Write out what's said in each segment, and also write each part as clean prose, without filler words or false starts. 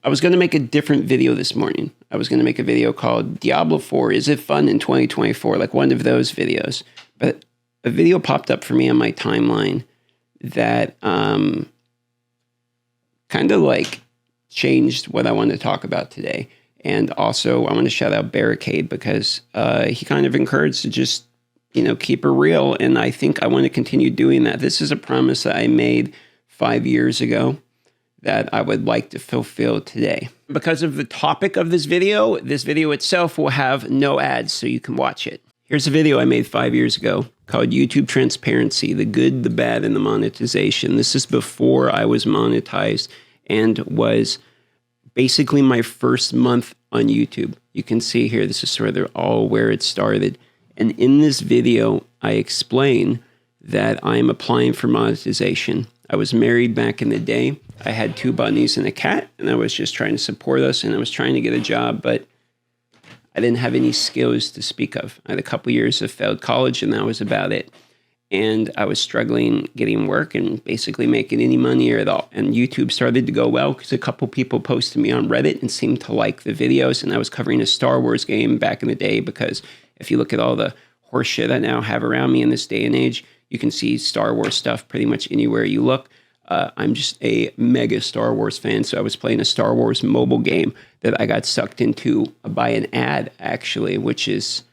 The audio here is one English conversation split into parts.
I was going to make a different video this morning. I was going to make a video called Diablo 4, Is It Fun in 2024? Like one of those videos. But a video popped up for me on my timeline that kind of like changed what I want to talk about today. And also I want to shout out Barricade because he kind of encouraged to just, keep it real. And I think I want to continue doing that. This is a promise that I made 5 years ago that I would like to fulfill today. Because of the topic of this video itself will have no ads, so you can watch it. Here's a video I made 5 years ago called YouTube Transparency, the good, the bad, and the monetization. This is before I was monetized and was basically my first month on YouTube. You can see here, this is sort of all where it started. And in this video, I explain that I'm applying for monetization. I was married back in the day. I had 2 bunnies and a cat, and I was just trying to support us, and I was trying to get a job, but I didn't have any skills to speak of. I had a couple years of failed college, and that was about it. And I was struggling getting work and basically making any money at all. And YouTube started to go well because a couple people posted me on Reddit and seemed to like the videos, and I was covering a Star Wars game back in the day because if you look at all the horse shit I now have around me in this day and age, you can see Star Wars stuff pretty much anywhere you look. I'm just a mega Star Wars fan, so I was playing a Star Wars mobile game that I got sucked into by an ad, actually, which is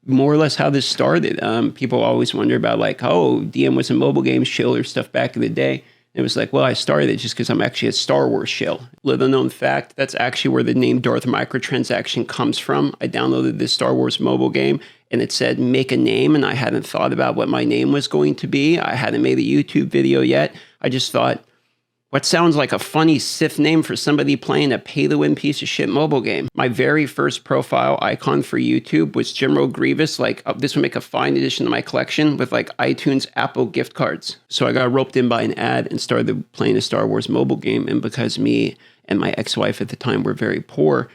more or less how this started. People always wonder about like, oh, DM was a mobile game shill or stuff back in the day. And it was like, well, I started it just because I'm actually a Star Wars shill. Little known fact, that's actually where the name DarthMicrotransaction comes from. I downloaded this Star Wars mobile game and it said make a name, and I hadn't thought about what my name was going to be. I hadn't made a YouTube video yet. I just thought, what sounds like a funny Sith name for somebody playing a pay-to-win piece of shit mobile game? My very first profile icon for YouTube was General Grievous. Like, this would make a fine addition to my collection with like iTunes, Apple gift cards. So I got roped in by an ad and started playing a Star Wars mobile game. And because me and my ex-wife at the time were very poor,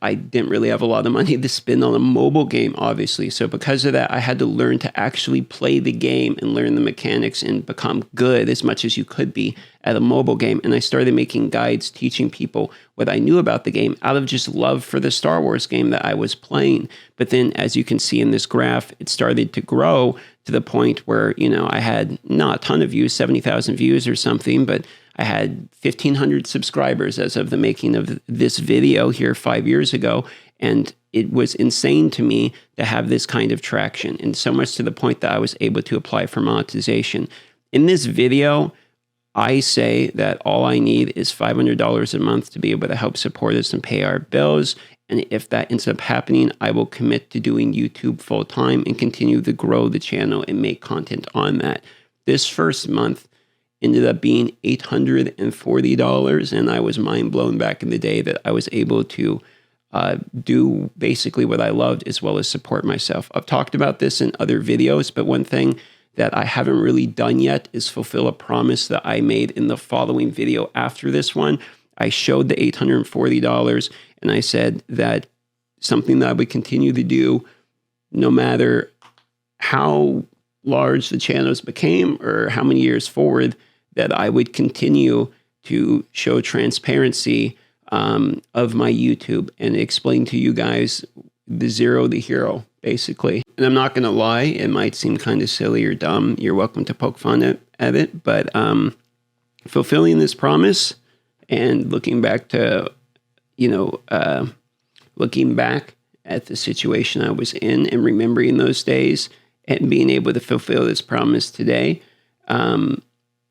I didn't really have a lot of money to spend on a mobile game, obviously. So because of that, I had to learn to actually play the game and learn the mechanics and become good as much as you could be at a mobile game. And I started making guides teaching people what I knew about the game out of just love for the Star Wars game that I was playing. But then, as you can see in this graph, it started to grow to the point where, I had not a ton of views, 70,000 views or something, but I had 1,500 subscribers as of the making of this video here 5 years ago. And it was insane to me to have this kind of traction, and so much to the point that I was able to apply for monetization. In this video, I say that all I need is $500 a month to be able to help support us and pay our bills. And if that ends up happening, I will commit to doing YouTube full time and continue to grow the channel and make content on that. This first month ended up being $840, and I was mind blown back in the day that I was able to do basically what I loved as well as support myself. I've talked about this in other videos, but one thing that I haven't really done yet is fulfill a promise that I made in the following video after this one. I showed the $840, and I said that something that I would continue to do no matter how large the channels became or how many years forward, that I would continue to show transparency of my YouTube and explain to you guys the zero to hero, basically. And I'm not going to lie, it might seem kind of silly or dumb. You're welcome to poke fun at it, but fulfilling this promise and looking back to, looking back at the situation I was in and remembering those days and being able to fulfill this promise today,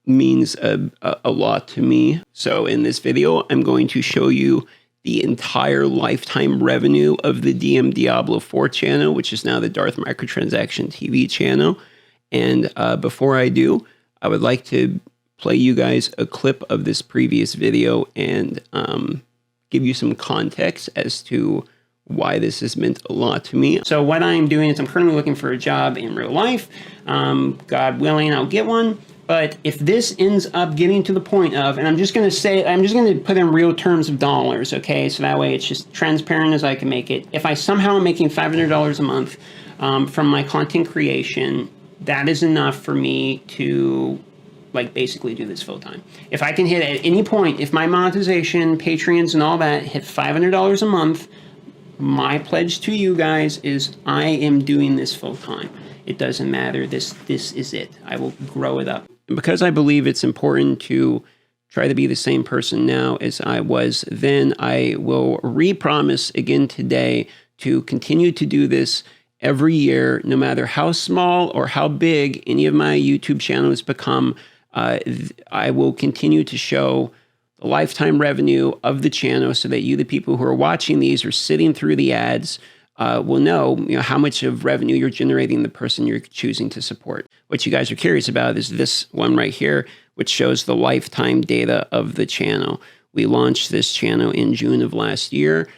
means a lot to me. So in this video, I'm going to show you the entire lifetime revenue of the DM Diablo 4 channel, which is now the DarthMicrotransaction TV channel. And before I do, I would like to play you guys a clip of this previous video and give you some context as to why this has meant a lot to me. So what I'm doing is I'm currently looking for a job in real life. God willing, I'll get one. But if this ends up getting to the point of, and I'm just going to put in real terms of dollars, okay? So that way it's just transparent as I can make it. If I somehow am making $500 a month from my content creation, that is enough for me to like basically do this full time. If I can hit at any point, if my monetization, Patreons and all that hit $500 a month, my pledge to you guys is I am doing this full time. It doesn't matter. This is it. I will grow it up. And because I believe it's important to try to be the same person now as I was then, I will re-promise again today to continue to do this every year, no matter how small or how big any of my YouTube channels become. I will continue to show the lifetime revenue of the channel so that you, the people who are watching these or sitting through the ads, will know, how much of revenue you're generating the person you're choosing to support. What you guys are curious about is this one right here, which shows the lifetime data of the channel. We launched this channel in June of last year.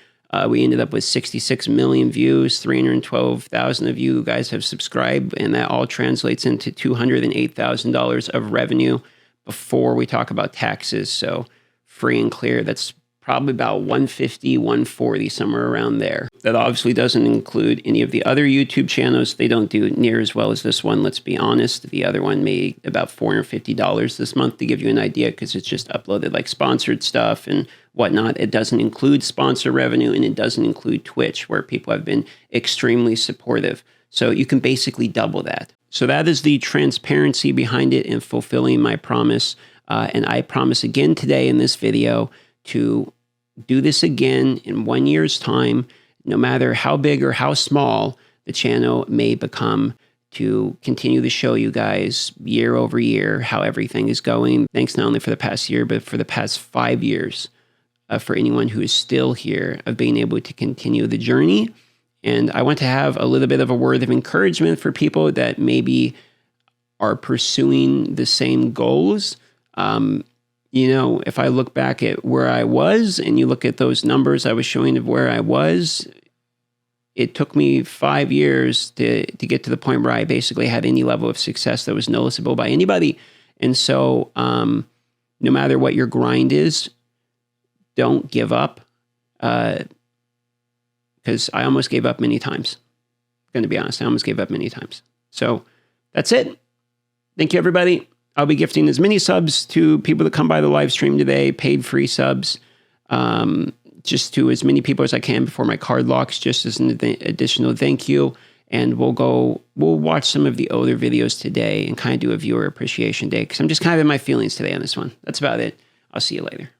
We ended up with 66 million views, 312,000 of you guys have subscribed, and that all translates into $208,000 of revenue before we talk about taxes. So free and clear, that's probably about 150, 140, somewhere around there. That obviously doesn't include any of the other YouTube channels. They don't do near as well as this one, let's be honest. The other one made about $450 this month, to give you an idea, because it's just uploaded like sponsored stuff and whatnot. It doesn't include sponsor revenue, and it doesn't include Twitch, where people have been extremely supportive. So you can basically double that. So that is the transparency behind it and fulfilling my promise. And I promise again today in this video to do this again in 1 year's time, no matter how big or how small the channel may become, to continue to show you guys year over year how everything is going. Thanks not only for the past year, but for the past 5 years, for anyone who is still here, of being able to continue the journey. And I want to have a little bit of a word of encouragement for people that maybe are pursuing the same goals. If I look back at where I was and you look at those numbers I was showing of where I was, it took me 5 years to get to the point where I basically had any level of success that was noticeable by anybody. And so no matter what your grind is, don't give up, because I almost gave up many times. I'm going to be honest, I almost gave up many times. So that's it. Thank you, everybody. I'll be gifting as many subs to people that come by the live stream today, paid free subs, just to as many people as I can before my card locks, just as an additional thank you. And we'll watch some of the older videos today and kind of do a viewer appreciation day, because I'm just kind of in my feelings today on this one. That's about it. I'll see you later.